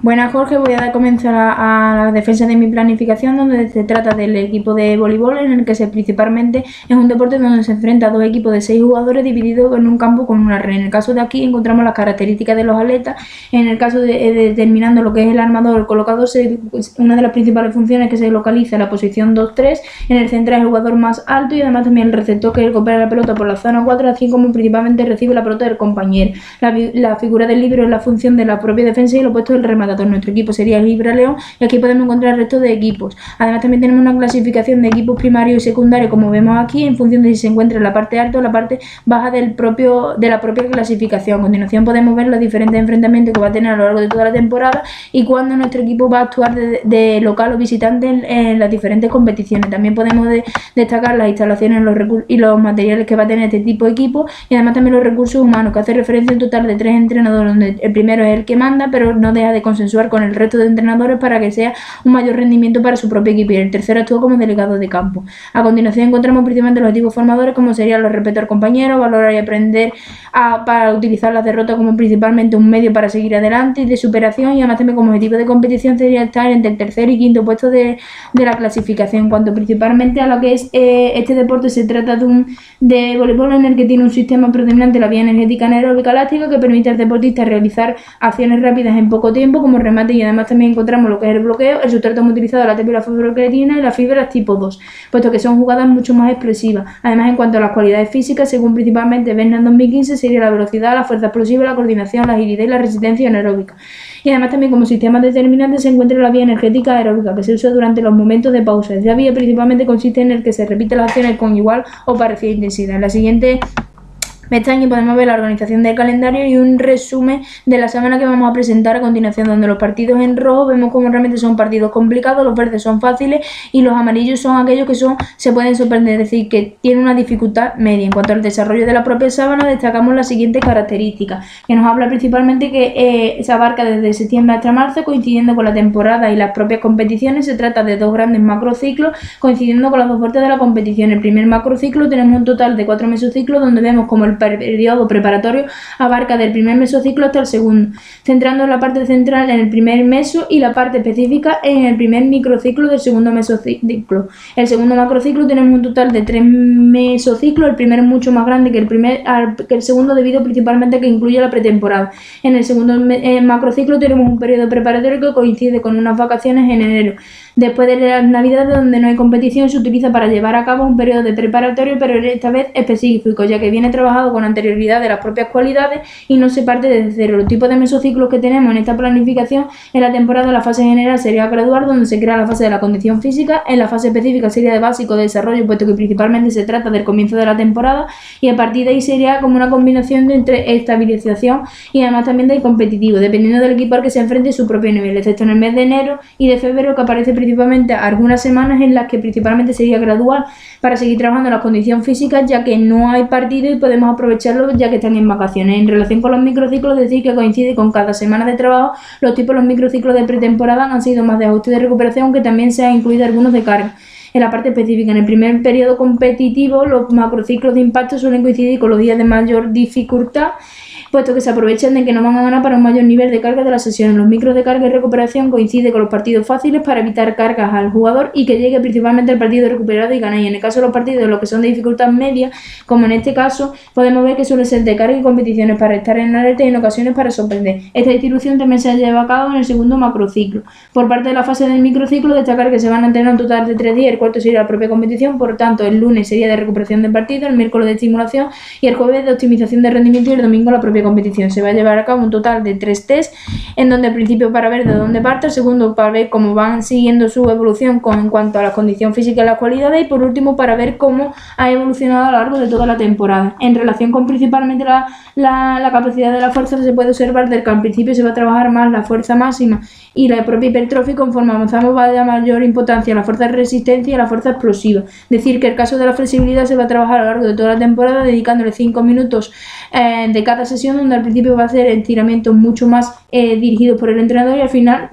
Buenas, Jorge. Voy a dar comienzo a la defensa de mi planificación, donde se trata del equipo de voleibol, en el que principalmente es un deporte donde se enfrenta a dos equipos de 6 jugadores divididos en un campo con una red. En el caso de aquí encontramos las características de los atletas. En el caso de determinando lo que es el armador, el colocador, una de las principales funciones es que se localiza en la posición 2-3. En el central es el jugador más alto y además también el receptor, que recupera la pelota por la zona 4, así como principalmente recibe la pelota del compañero. La figura del líbero es la función de la propia defensa y lo opuesto del rematador. Nuestro equipo sería el Libra León y aquí podemos encontrar el resto de equipos. Además también tenemos una clasificación de equipos primarios y secundarios, como vemos aquí, en función de si se encuentra en la parte alta o la parte baja de la propia clasificación. A continuación podemos ver los diferentes enfrentamientos que va a tener a lo largo de toda la temporada y cuándo nuestro equipo va a actuar de local o visitante en las diferentes competiciones. También podemos destacar las instalaciones y los materiales que va a tener este tipo de equipo, y además también los recursos humanos, que hace referencia a un total de 3 entrenadores, donde el primero es el que manda, pero no deja de consensuar con el resto de entrenadores para que sea un mayor rendimiento para su propio equipo, y el tercero actúa como delegado de campo. A continuación encontramos principalmente los activos formadores, como serían los respeto al compañero, valorar y aprender para utilizar las derrotas como principalmente un medio para seguir adelante y de superación, y además también como objetivo de competición sería estar entre el tercer y quinto puesto de la clasificación. En cuanto principalmente a lo que es este deporte, se trata de voleibol en el que tiene un sistema predominante, la vía energética anaeróbica elástica, que permite al deportista realizar acciones rápidas en poco tiempo como remate, y además también encontramos lo que es el bloqueo, el sustrato muy utilizado, la tela fibroqueratina y las fibras tipo 2, puesto que son jugadas mucho más explosivas. Además, en cuanto a las cualidades físicas, según principalmente Bernard 2015, sería la velocidad, la fuerza explosiva, la coordinación, la agilidad y la resistencia anaeróbica. Y además también como sistema determinante se encuentra la vía energética aeróbica, que se usa durante los momentos de pausa. Esta vía principalmente consiste en el que se repiten las acciones con igual o parecida intensidad. En la siguiente pestaña podemos ver la organización del calendario y un resumen de la semana que vamos a presentar a continuación, donde los partidos en rojo vemos como realmente son partidos complicados, los verdes son fáciles y los amarillos son aquellos que se pueden sorprender, es decir, que tienen una dificultad media. En cuanto al desarrollo de la propia sábana, destacamos las siguientes características, que nos habla principalmente que se abarca desde septiembre hasta marzo, coincidiendo con la temporada y las propias competiciones. Se trata de dos grandes macrociclos coincidiendo con las dos partes de la competición. El primer macrociclo tenemos un total de 4 mesociclos, donde vemos como el periodo preparatorio abarca del primer mesociclo hasta el segundo, centrando la parte central en el primer meso y la parte específica en el primer microciclo del segundo mesociclo. El segundo macrociclo tenemos un total de 3 mesociclos, el primero es mucho más grande que el segundo, debido principalmente a que incluye la pretemporada. En el segundo macrociclo tenemos un periodo preparatorio que coincide con unas vacaciones en enero. Después de las Navidades, donde no hay competición, se utiliza para llevar a cabo un periodo de preparatorio, pero esta vez específico, ya que viene trabajado con anterioridad de las propias cualidades y no se parte desde cero. Los tipos de mesociclos que tenemos en esta planificación: en la temporada la fase general sería gradual, donde se crea la fase de la condición física; en la fase específica sería de básico de desarrollo, puesto que principalmente se trata del comienzo de la temporada, y a partir de ahí sería como una combinación entre estabilización y además también de competitivo, dependiendo del equipo al que se enfrente y su propio nivel, excepto en el mes de enero y de febrero, que aparece principalmente algunas semanas en las que principalmente sería gradual para seguir trabajando las condiciones físicas, ya que no hay partido y podemos aprovecharlo ya que están en vacaciones. En relación con los microciclos, decir que coincide con cada semana de trabajo. Los microciclos de pretemporada han sido más de ajuste de recuperación, aunque también se han incluido algunos de carga. En la parte específica, en el primer periodo competitivo, los macrociclos de impacto suelen coincidir con los días de mayor dificultad, puesto que se aprovechan de que no van a ganar para un mayor nivel de carga de la sesión. Los micros de carga y recuperación coinciden con los partidos fáciles para evitar cargas al jugador y que llegue principalmente al partido recuperado y ganar. Y en el caso de los partidos los que son de dificultad media, como en este caso, podemos ver que suelen ser de carga y competiciones para estar en alerta y en ocasiones para sorprender. Esta distribución también se lleva a cabo en el segundo macrociclo. Por parte de la fase del microciclo, destacar que se van a tener un total de 3 días, el cuarto sería la propia competición, por tanto el lunes sería de recuperación de partido, el miércoles de estimulación y el jueves de optimización de rendimiento, y el domingo la propia competición. Se va a llevar a cabo un total de 3 tests, en donde al principio para ver de dónde parte, el segundo para ver cómo van siguiendo su evolución en cuanto a la condición física y las cualidades, y por último para ver cómo ha evolucionado a lo largo de toda la temporada. En relación con principalmente la capacidad de la fuerza, se puede observar que al principio se va a trabajar más la fuerza máxima y la propia hipertrofia, y conforme avanzamos va a dar mayor importancia a la fuerza de resistencia y a la fuerza explosiva. Decir que el caso de la flexibilidad se va a trabajar a lo largo de toda la temporada, dedicándole 5 minutos de cada sesión sesión donde al principio va a ser estiramientos mucho más dirigidos por el entrenador y al final,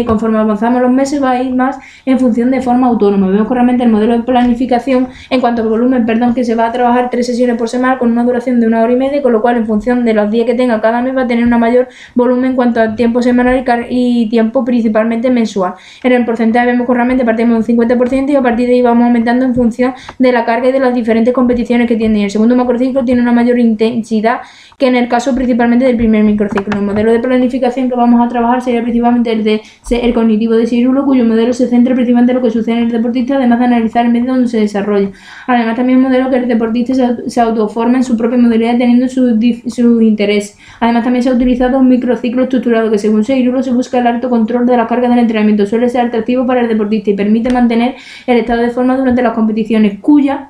conforme avanzamos los meses, va a ir más en función de forma autónoma. Vemos que realmente el modelo de planificación en cuanto al volumen, que se va a trabajar 3 sesiones por semana con una duración de 1 hora y media, con lo cual en función de los días que tenga cada mes va a tener un mayor volumen en cuanto a tiempo semanal y tiempo principalmente mensual. En el porcentaje vemos que realmente partimos de un 50% y a partir de ahí vamos aumentando en función de la carga y de las diferentes competiciones que tiene. El segundo macrociclo tiene una mayor intensidad que en el caso principalmente del primer microciclo. El modelo de planificación que vamos a trabajar sería principalmente el cognitivo de Cirulo, cuyo modelo se centra principalmente en lo que sucede en el deportista, además de analizar el medio donde se desarrolla. Además también un modelo que el deportista se autoforma en su propia modalidad teniendo sus intereses. Además también se ha utilizado un microciclo estructurado que según Cirulo se busca el alto control de las cargas del entrenamiento. Suele ser atractivo para el deportista y permite mantener el estado de forma durante las competiciones, cuya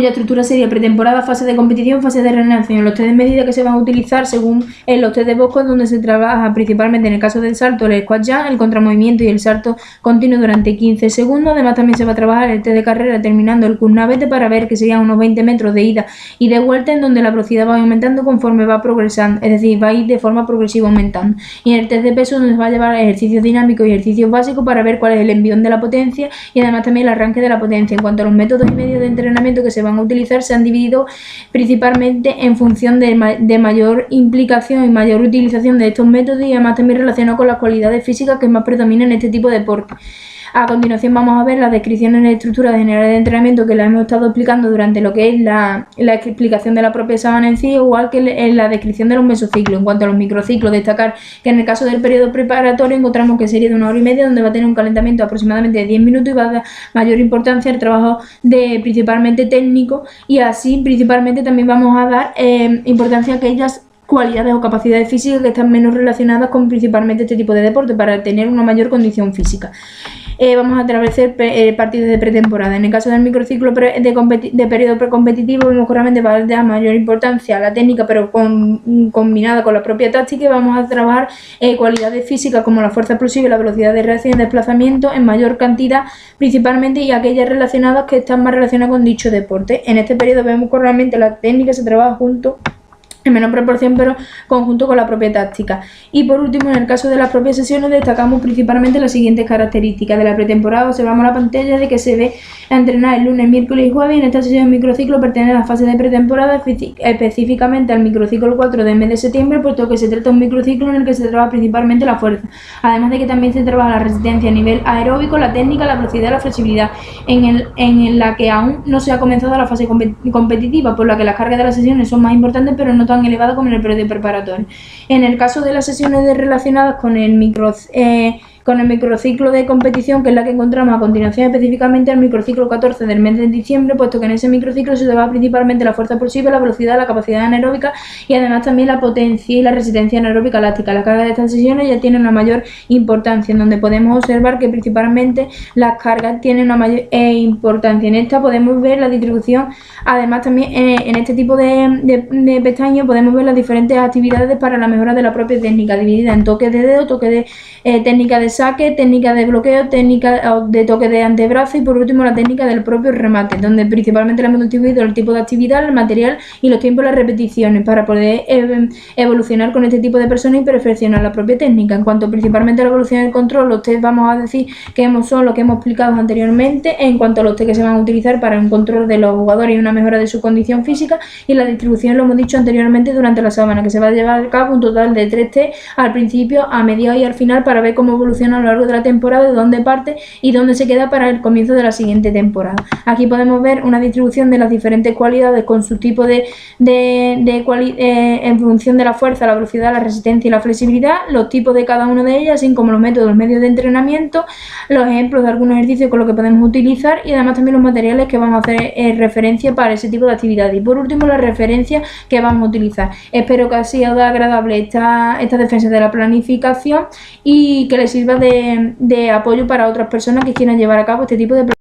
estructura sería pretemporada, fase de competición, fase de regeneración. Los test de medida que se van a utilizar según los test de Bosco, donde se trabaja principalmente en el caso del salto, el squat jump, el contramovimiento y el salto continuo durante 15 segundos. Además también se va a trabajar el test de carrera terminando el Kuznavete para ver que serían unos 20 metros de ida y de vuelta, en donde la velocidad va aumentando conforme va progresando, es decir, va a ir de forma progresiva aumentando. Y en el test de peso, donde se va a llevar ejercicios dinámicos y ejercicios básicos para ver cuál es el envión de la potencia y además también el arranque de la potencia. En cuanto a los métodos y medios de entrenamiento que se van a utilizar, se han dividido principalmente en función de mayor implicación y mayor utilización de estos métodos y además también relacionado con las cualidades físicas que más predominan en este tipo de deporte. A continuación vamos a ver las descripciones de estructuras generales de entrenamiento que las hemos estado explicando durante lo que es la explicación de la propia sábana en sí, igual que en la descripción de los mesociclos. En cuanto a los microciclos, destacar que en el caso del periodo preparatorio encontramos que sería de 1 hora y media, donde va a tener un calentamiento aproximadamente de 10 minutos y va a dar mayor importancia al trabajo principalmente técnico, y así principalmente también vamos a dar importancia a aquellas cualidades o capacidades físicas que están menos relacionadas con principalmente este tipo de deporte para tener una mayor condición física. Vamos a atravesar partidos de pretemporada. En el caso del microciclo de periodo precompetitivo, vemos que realmente va a dar mayor importancia a la técnica, pero combinada con la propia táctica, y vamos a trabajar cualidades físicas como la fuerza explosiva y la velocidad de reacción y desplazamiento en mayor cantidad principalmente, y aquellas relacionadas que están más relacionadas con dicho deporte. En este periodo vemos que realmente la técnica se trabaja junto en menor proporción, pero conjunto con la propia táctica. Y por último, en el caso de las propias sesiones, destacamos principalmente las siguientes características. De la pretemporada observamos la pantalla de que se ve a entrenar el lunes, miércoles y jueves, y en esta sesión de microciclo pertenece a la fase de pretemporada, específicamente al microciclo 4 del mes de septiembre, puesto que se trata de un microciclo en el que se trabaja principalmente la fuerza, además de que también se trabaja la resistencia a nivel aeróbico, la técnica, la velocidad y la flexibilidad, en la que aún no se ha comenzado la fase competitiva, por la que las cargas de las sesiones son más importantes, pero no tan elevada como en el periodo preparatorio. En el caso de las sesiones relacionadas con el microciclo de competición, que es la que encontramos a continuación, específicamente el microciclo 14 del mes de diciembre, puesto que en ese microciclo se trabaja principalmente la fuerza explosiva, la velocidad, la capacidad anaeróbica y además también la potencia y la resistencia anaeróbica láctica. La carga de estas sesiones ya tiene una mayor importancia, en donde podemos observar que principalmente las cargas tienen una mayor importancia. En esta podemos ver la distribución, además también en este tipo de pestañas podemos ver las diferentes actividades para la mejora de la propia técnica, dividida en toques de dedo, toque de técnica de saque, técnica de bloqueo, técnica de toque de antebrazo y por último la técnica del propio remate, donde principalmente le hemos distribuido el tipo de actividad, el material y los tiempos de las repeticiones para poder evolucionar con este tipo de personas y perfeccionar la propia técnica. En cuanto principalmente a la evolución del control, los test vamos a decir que son lo que hemos explicado anteriormente en cuanto a los test que se van a utilizar para un control de los jugadores y una mejora de su condición física, y la distribución lo hemos dicho anteriormente durante la semana, que se va a llevar a cabo un total de 3 test al principio, a mediados y al final para ver cómo evoluciona a lo largo de la temporada, de dónde parte y dónde se queda para el comienzo de la siguiente temporada. Aquí podemos ver una distribución de las diferentes cualidades con su tipo en función de la fuerza, la velocidad, la resistencia y la flexibilidad, los tipos de cada una de ellas, así como los métodos, los medios de entrenamiento, los ejemplos de algunos ejercicios con los que podemos utilizar y además también los materiales que vamos a hacer referencia para ese tipo de actividades. Y por último, las referencias que vamos a utilizar. Espero que haya sido agradable esta defensa de la planificación y que les sirva de apoyo para otras personas que quieran llevar a cabo este tipo de